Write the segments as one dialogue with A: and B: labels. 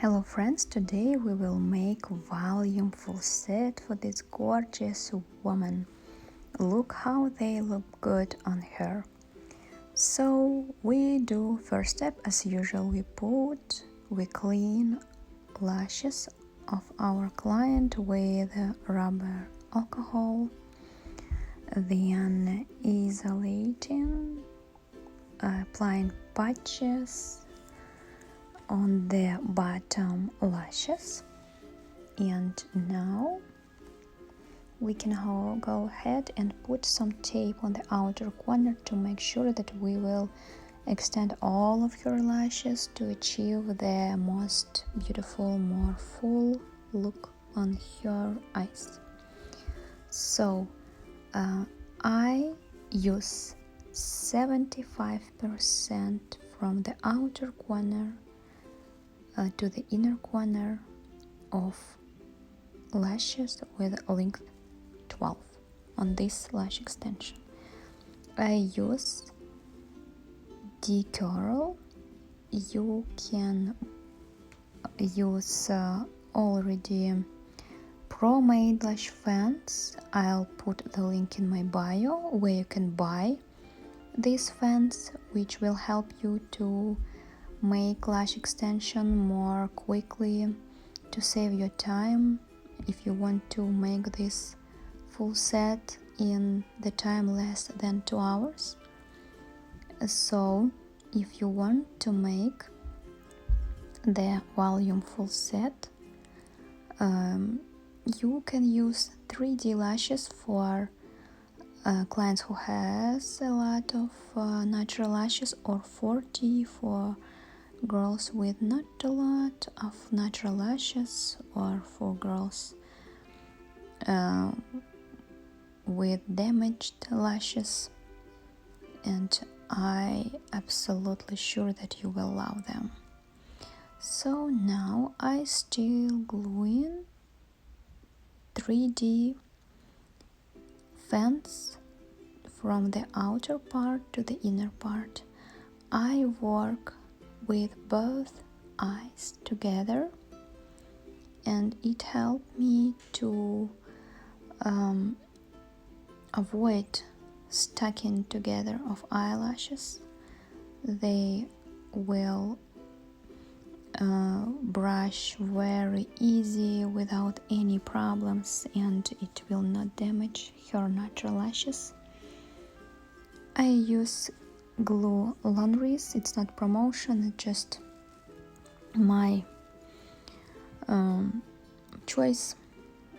A: Hello friends, today we will make volume full set for this gorgeous woman. Look how they look good on her. So we do first step as usual, we clean lashes of our client with rubber alcohol, then isolating, applying patches on the bottom lashes, and now we can go ahead and put some tape on the outer corner to make sure that we will extend all of her lashes to achieve the most beautiful, more full look on her eyes. So I use 75% from the outer corner to the inner corner of lashes with length 12 on this lash extension. I use decurl. You can use already Premade lash fans. I'll put the link in my bio where you can buy these fans, which will help you to make lash extension more quickly, to save your time if you want to make this full set in the time less than 2 hours. So if you want to make the volume full set, you can use 3D lashes for clients who has a lot of natural lashes, or 4D for girls with not a lot of natural lashes, or for girls with damaged lashes, and I absolutely sure that you will love them. So now I still gluing 3D fence from the outer part to the inner part. I work with both eyes together, and it helped me to avoid stacking together of eyelashes. They will brush very easy without any problems, and it will not damage her natural lashes. I use glue laundries. It's not promotion, it's just my choice.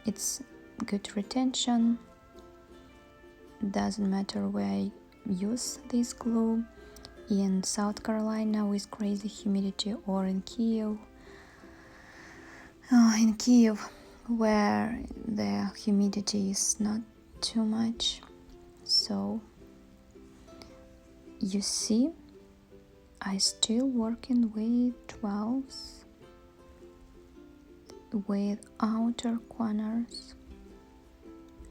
A: It's good retention, doesn't matter where I use this glue, in South Carolina with crazy humidity, or in Kiev where the humidity is not too much. So you see, I still working with 12s with outer corners,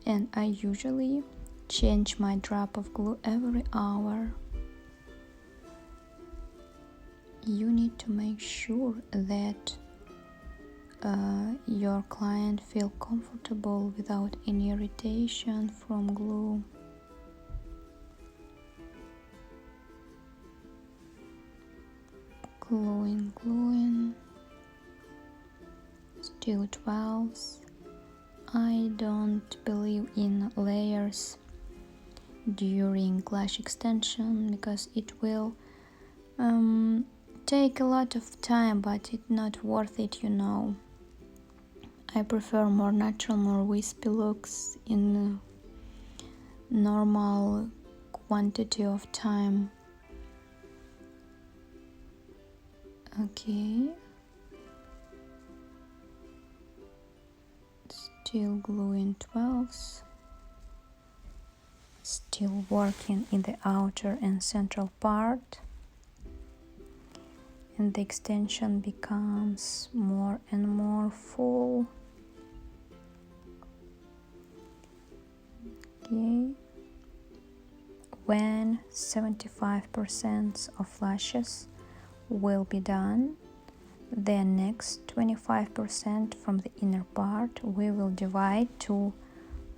A: and I usually change my drop of glue every hour. You need to make sure that your client feel comfortable without any irritation from glue. Gluing, still 12s. I don't believe in layers during lash extension because it will take a lot of time, but it's not worth it, you know. I prefer more natural, more wispy looks in normal quantity of time. Okay, still gluing 12s, still working in the outer and central part, and the extension becomes more and more full. Okay, when 75% of lashes will be done, The next 25% from the inner part we will divide to,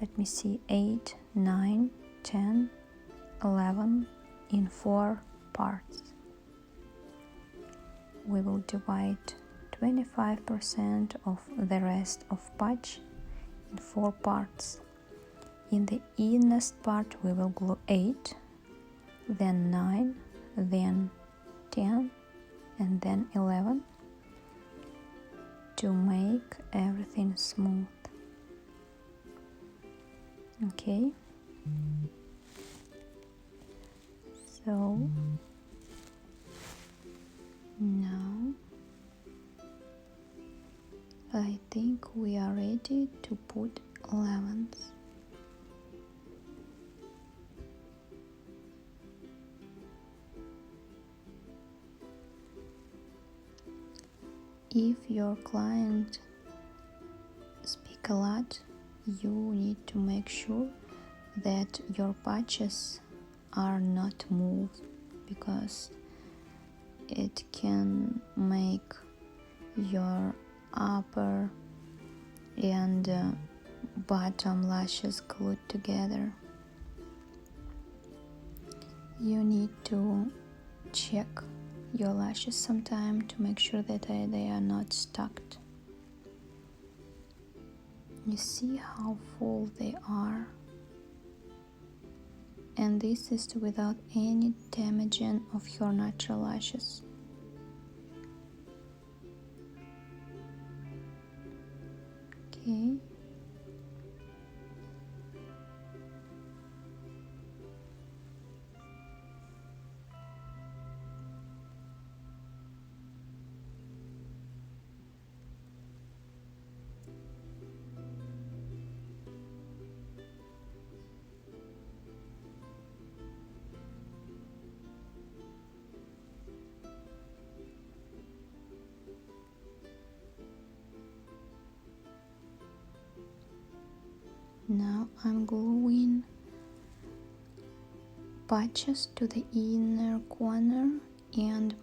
A: let me see, 8, 9, 10, 11 in 4 parts. We will divide 25% of the rest of patch in 4 parts. In the innerst part we will glue 8, then 9, then 10, and then 11 to make everything smooth. Okay, so now I think we are ready to put 11s. If your client speaks a lot, you need to make sure that your patches are not moved, because it can make your upper and bottom lashes glued together. You need to check your lashes sometime to make sure that they are not stuck. You see how full they are, and this is without any damaging of your natural lashes. Okay. Now I'm gluing patches to the inner corner and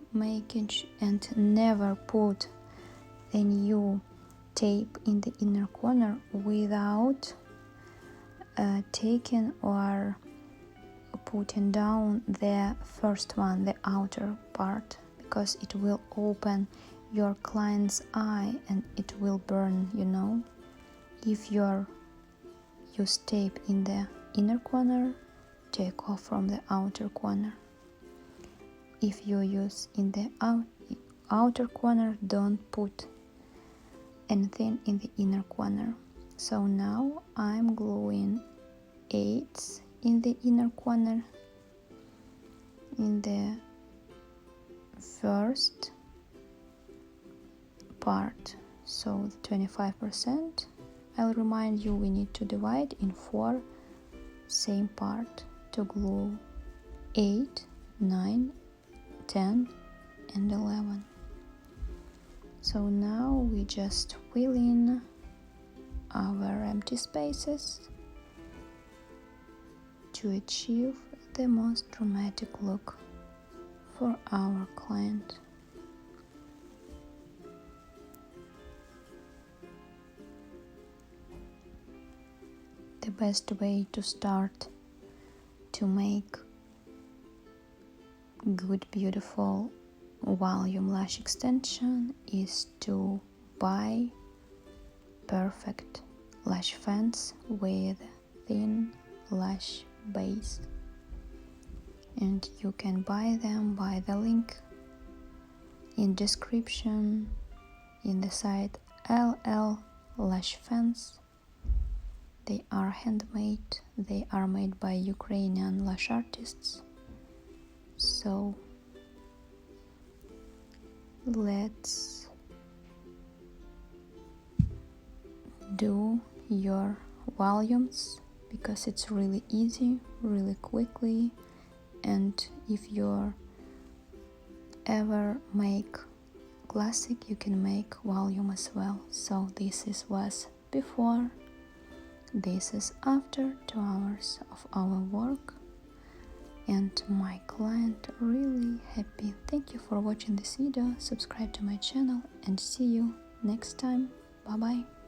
A: never put the new tape in the inner corner without taking or putting down the first one, the outer part, because it will open your client's eye and it will burn, you know. If you use tape in the inner corner, take off from the outer corner. If you use in the outer corner, don't put anything in the inner corner. So now I'm gluing 8s in the inner corner in the first part. So the 25%, I'll remind you, we need to divide in 4 same part to glue 8, 9, 10 and 11. So now we just fill in our empty spaces to achieve the most dramatic look for our client. The best way to start to make good, beautiful volume lash extension is to buy perfect lash fans with thin lash base, and you can buy them by the link in description in the site LL Lash Fans. They are handmade, they are made by Ukrainian lash artists. So let's do your volumes, because it's really easy, really quickly, and if you ever make classic, you can make volume as well. So this was before, this is after 2 hours of our work, and my client really happy. Thank you for watching this video, subscribe to my channel, and see you next time. Bye bye.